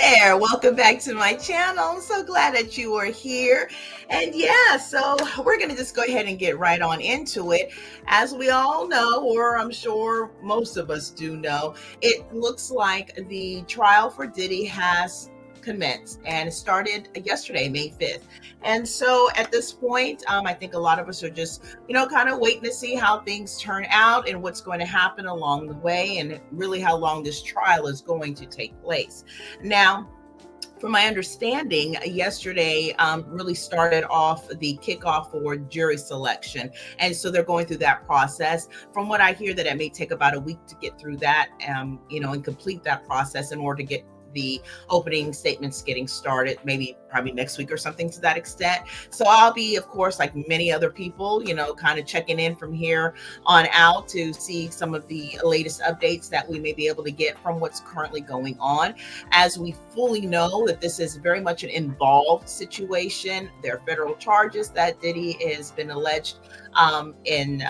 there. Welcome back to my channel. I'm so glad that you are here. And yeah, so we're going to just go ahead and get right on into it. As we all know, or I'm sure most of us do know, it looks like the trial for Diddy has commenced and it started yesterday, May 5th. And so at this point, I think a lot of us are just, kind of waiting to see how things turn out and what's going to happen along the way and really how long this trial is going to take place. Now, from my understanding, yesterday really started off the kickoff for jury selection. And so they're going through that process. From what I hear, that it may take about a week to get through that, and complete that process in order to get the opening statements getting started, probably next week or something to that extent. So I'll be, of course, like many other people, kind of checking in from here on out to see some of the latest updates that we may be able to get from what's currently going on. As we fully know that this is very much an involved situation. There are federal charges that Diddy has been alleged in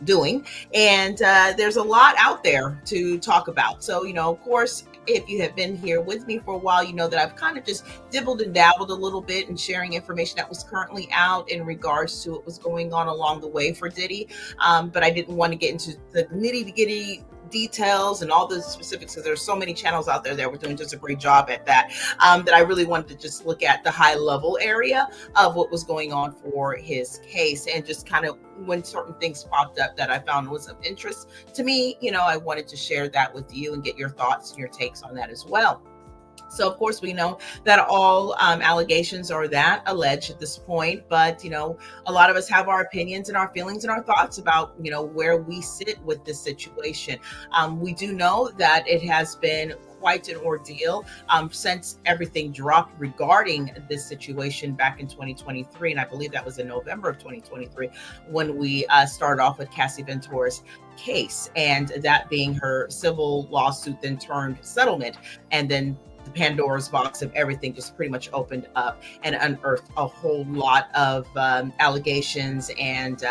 doing, and there's a lot out there to talk about. So of course, if you have been here with me for a while, you know that I've kind of just dibbled and dabbled a little bit in sharing information that was currently out in regards to what was going on along the way for Diddy, but I didn't want to get into the nitty-gritty details and all the specifics because there's so many channels out there that were doing just a great job at that, that I really wanted to just look at the high level area of what was going on for his case, and just kind of when certain things popped up that I found was of interest to me, I wanted to share that with you and get your thoughts and your takes on that as well. So, of course, we know that all allegations are that alleged at this point, but, a lot of us have our opinions and our feelings and our thoughts about, where we sit with this situation. We do know that it has been quite an ordeal since everything dropped regarding this situation back in 2023. And I believe that was in November of 2023 when we started off with Cassie Ventura's case, and that being her civil lawsuit then turned settlement, and then the Pandora's box of everything just pretty much opened up and unearthed a whole lot of allegations and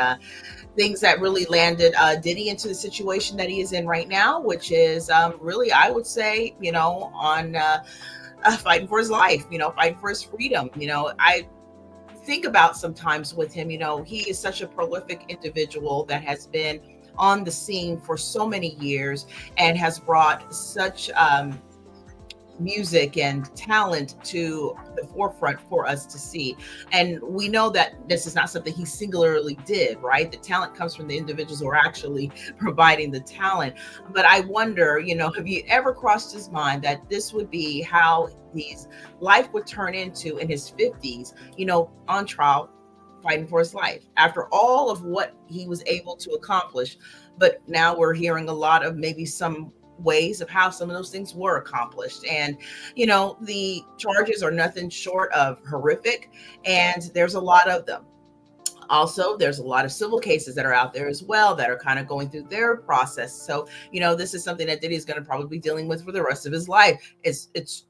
things that really landed Diddy into the situation that he is in right now, which is really, I would say, on fighting for his life, fighting for his freedom. I think about sometimes with him, he is such a prolific individual that has been on the scene for so many years and has brought such music and talent to the forefront for us to see. And we know that this is not something he singularly did, right? The talent comes from the individuals who are actually providing the talent. But I wonder, have you ever crossed his mind that this would be how his life would turn into in his 50s, on trial, fighting for his life after all of what he was able to accomplish? But now we're hearing a lot of maybe some ways of how some of those things were accomplished. And, the charges are nothing short of horrific, and there's a lot of them. Also, there's a lot of civil cases that are out there as well that are kind of going through their process. So, this is something that Diddy is going to probably be dealing with for the rest of his life. It's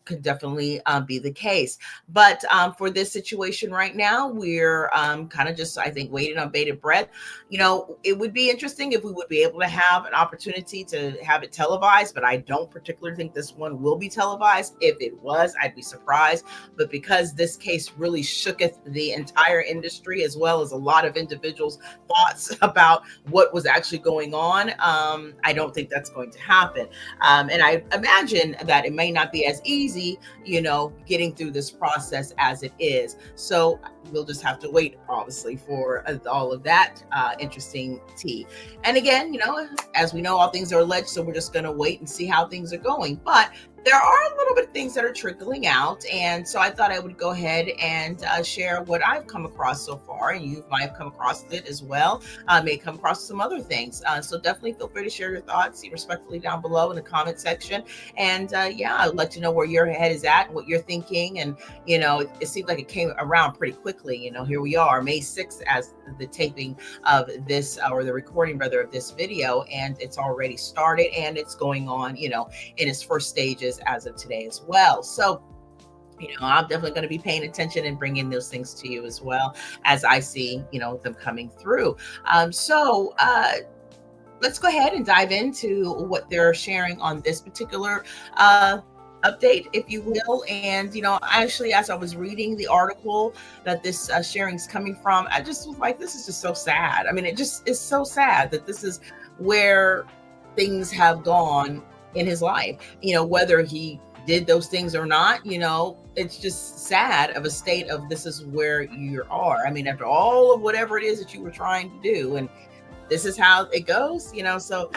could definitely be the case. But for this situation right now, we're kind of just, I think, waiting on bated breath. It would be interesting if we would be able to have an opportunity to have it televised, but I don't particularly think this one will be televised. If it was, I'd be surprised. But because this case really shooketh the entire industry, as well as a lot of individuals' thoughts about what was actually going on, I don't think that's going to happen. And I imagine that it may not be as easy, getting through this process as it is. So we'll just have to wait, obviously, for all of that interesting tea. And again, as we know, all things are alleged, so we're just going to wait and see how things are going. But there are a little bit of things that are trickling out. And so I thought I would go ahead and share what I've come across so far. And you might have come across it as well. May come across some other things. So definitely feel free to share your thoughts respectfully down below in the comment section. And I'd like to know where your head is at and what you're thinking. And, it seems like it came around pretty quickly. Here we are, May 6th, as the taping of this, or the recording rather, of this video. And it's already started and it's going on, in its first stages as of today as well. So I'm definitely going to be paying attention and bringing those things to you as well as I see, them coming through. So let's go ahead and dive into what they're sharing on this particular update, if you will. And, actually, as I was reading the article that this sharing is coming from, I just was like, this is just so sad. I mean, it just is so sad that this is where things have gone in his life, whether he did those things or not. It's just sad of a state of this is where you are. I mean, after all of whatever it is that you were trying to do, and this is how it goes, so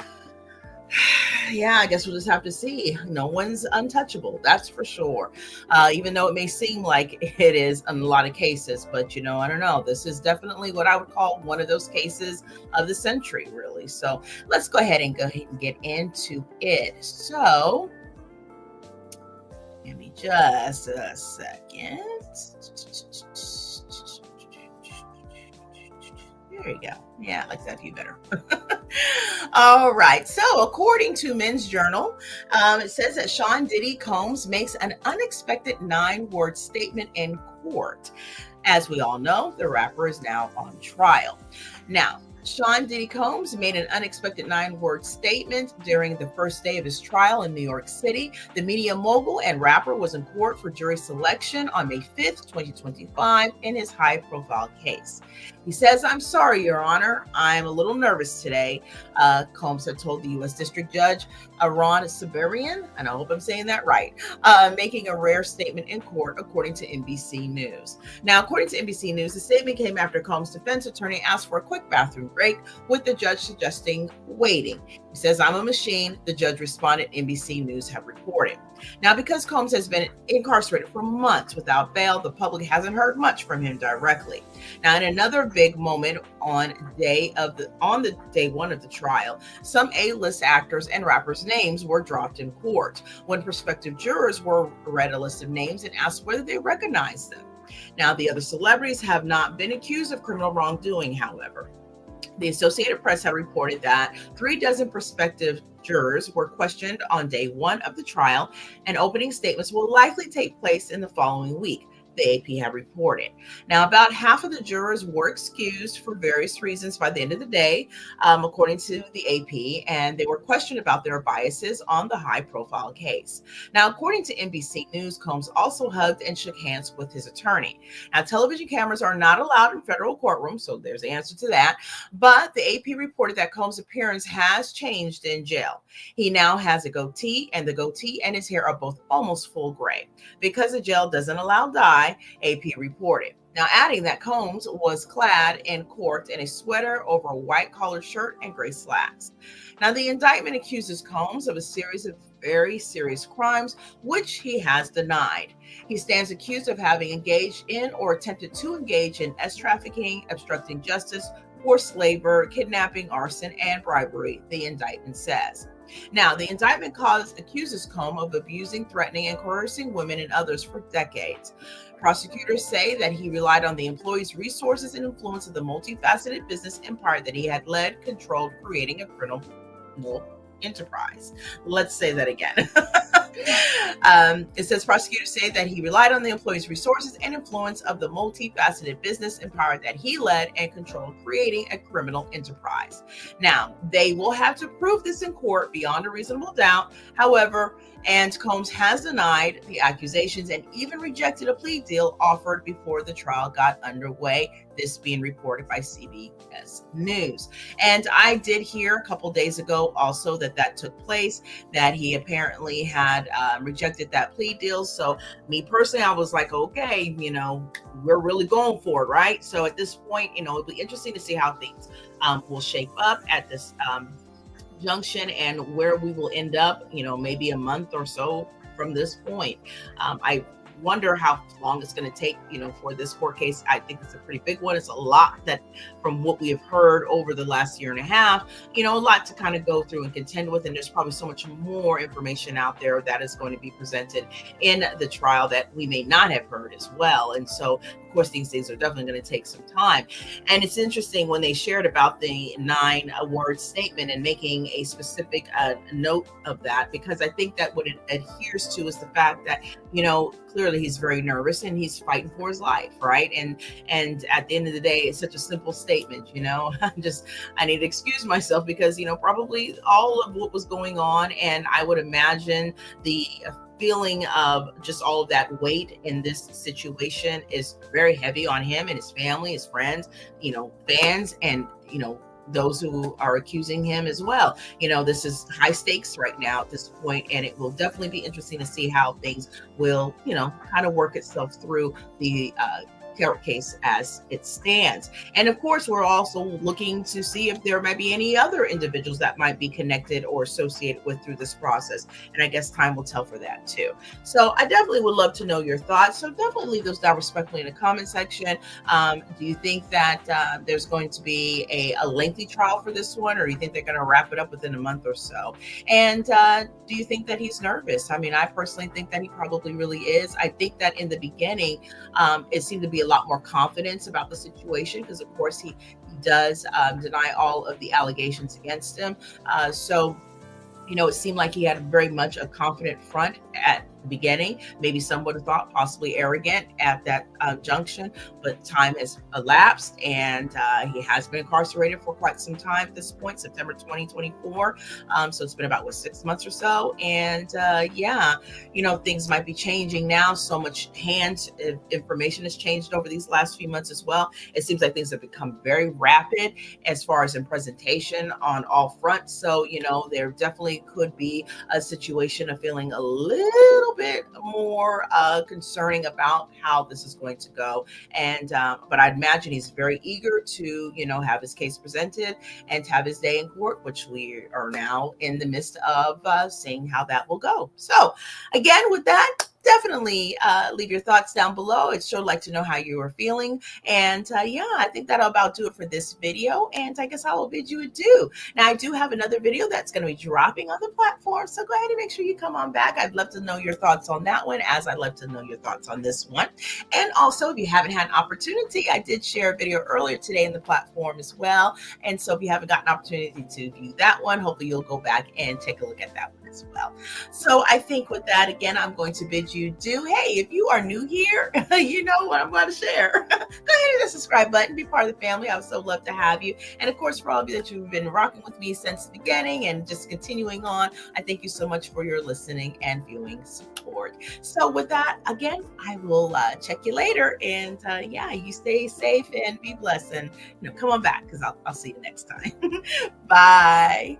yeah, I guess we'll just have to see. No one's untouchable, that's for sure. Even though it may seem like it is in a lot of cases, but I don't know. This is definitely what I would call one of those cases of the century, really. So let's go ahead and get into it. So give me just a second. There you go. Yeah, I like that view better. All right. So according to Men's Journal, it says that Sean Diddy Combs makes an unexpected 9-word statement in court. As we all know, the rapper is now on trial. Now, Sean Diddy Combs made an unexpected 9-word statement during the first day of his trial in New York City. The media mogul and rapper was in court for jury selection on May 5th, 2025, in his high-profile case. He says, "I'm sorry, Your Honor. I'm a little nervous today," Combs had told the U.S. District Judge Ron Sabarian, and I hope I'm saying that right, making a rare statement in court, according to NBC News. Now, according to NBC News, the statement came after Combs' defense attorney asked for a quick bathroom break, with the judge suggesting waiting. He says, "I'm a machine," the judge responded, NBC News have reported. Now, because Combs has been incarcerated for months without bail, the public hasn't heard much from him directly. Now, in another big moment on day one of the trial, some A-list actors and rappers' names were dropped in court when prospective jurors were read a list of names and asked whether they recognized them. Now, the other celebrities have not been accused of criminal wrongdoing, however. The Associated Press had reported that 36 prospective jurors were questioned on day one of the trial, and opening statements will likely take place in the following week, the AP had reported. Now, about half of the jurors were excused for various reasons by the end of the day, according to the AP, and they were questioned about their biases on the high-profile case. Now, according to NBC News, Combs also hugged and shook hands with his attorney. Now, television cameras are not allowed in federal courtrooms, so there's the answer to that. But the AP reported that Combs' appearance has changed in jail. He now has a goatee, and the goatee and his hair are both almost full gray. Because the jail doesn't allow dye, AP reported. Now, adding that Combs was clad in court in a sweater over a white collared shirt and gray slacks. Now, the indictment accuses Combs of a series of very serious crimes, which he has denied. He stands accused of having engaged in or attempted to engage in sex trafficking, obstructing justice, forced labor, kidnapping, arson, and bribery, the indictment says. Now, the indictment accuses Combs of abusing, threatening, and coercing women and others for decades. Prosecutors say that he relied on the employees' resources and influence of the multifaceted business empire that he had led, controlled, creating a criminal enterprise. Let's say that again. It says prosecutors say that he relied on the employees' resources and influence of the multifaceted business empire that he led and controlled, creating a criminal enterprise. Now, they will have to prove this in court beyond a reasonable doubt. However, and Combs has denied the accusations and even rejected a plea deal offered before the trial got underway, this being reported by CBS News. And I did hear a couple days ago also that took place, that he apparently had rejected that plea deal. So me personally, I was like, okay, we're really going for it, right? So at this point, it'll be interesting to see how things will shape up at this junction and where we will end up, maybe a month or so from this point. I wonder how long it's going to take, for this court case. I think it's a pretty big one. It's a lot that, from what we have heard over the last year and a half, a lot to kind of go through and contend with. And there's probably so much more information out there that is going to be presented in the trial that we may not have heard as well. And so, of course, these things are definitely going to take some time. And it's interesting when they shared about the 9-word statement and making a specific note of that, because I think that what it adheres to is the fact that, clearly he's very nervous and he's fighting for his life, right? And at the end of the day, it's such a simple statement, I need to excuse myself because, probably all of what was going on, and I would imagine the feeling of just all of that weight in this situation is very heavy on him and his family, his friends, fans, and those who are accusing him as well. This is high stakes right now at this point, and it will definitely be interesting to see how things will, kind of work itself through the court case as it stands. And of course, we're also looking to see if there might be any other individuals that might be connected or associated with through this process. And I guess time will tell for that too. So I definitely would love to know your thoughts. So definitely leave those down respectfully in the comment section. Do you think that there's going to be a lengthy trial for this one, or do you think they're going to wrap it up within a month or so? And do you think that he's nervous? I mean, I personally think that he probably really is. I think that in the beginning, it seemed to be a lot more confidence about the situation because, of course, he does deny all of the allegations against him. So it seemed like he had very much a confident front at the beginning. Maybe some would have thought possibly arrogant at that junction, but time has elapsed and he has been incarcerated for quite some time at this point, September 2024. So it's been about 6 months or so. And things might be changing now. So much information has changed over these last few months as well. It seems like things have become very rapid as far as in presentation on all fronts. So, there definitely could be a situation of feeling a little bit more concerning about how this is going to go. And but I'd imagine he's very eager to, have his case presented and to have his day in court, which we are now in the midst of seeing how that will go. So again, with that, definitely leave your thoughts down below. I'd sure like to know how you are feeling. And I think that'll about do it for this video. And I guess I will bid you adieu. Now, I do have another video that's going to be dropping on the platform. So go ahead and make sure you come on back. I'd love to know your thoughts on that one, as I'd love to know your thoughts on this one. And also, if you haven't had an opportunity, I did share a video earlier today in the platform as well. And so if you haven't gotten an opportunity to view that one, hopefully you'll go back and take a look at that one as well. So I think with that, again, I'm going to bid you adieu. Hey, if you are new here, you know what I'm going to share. Go ahead and hit the subscribe button, be part of the family. I would so love to have you. And of course, for all of you that you've been rocking with me since the beginning and just continuing on, I thank you so much for your listening and viewing support. So with that, again, I will check you later. And you stay safe and be blessed. And come on back, because I'll see you next time. Bye.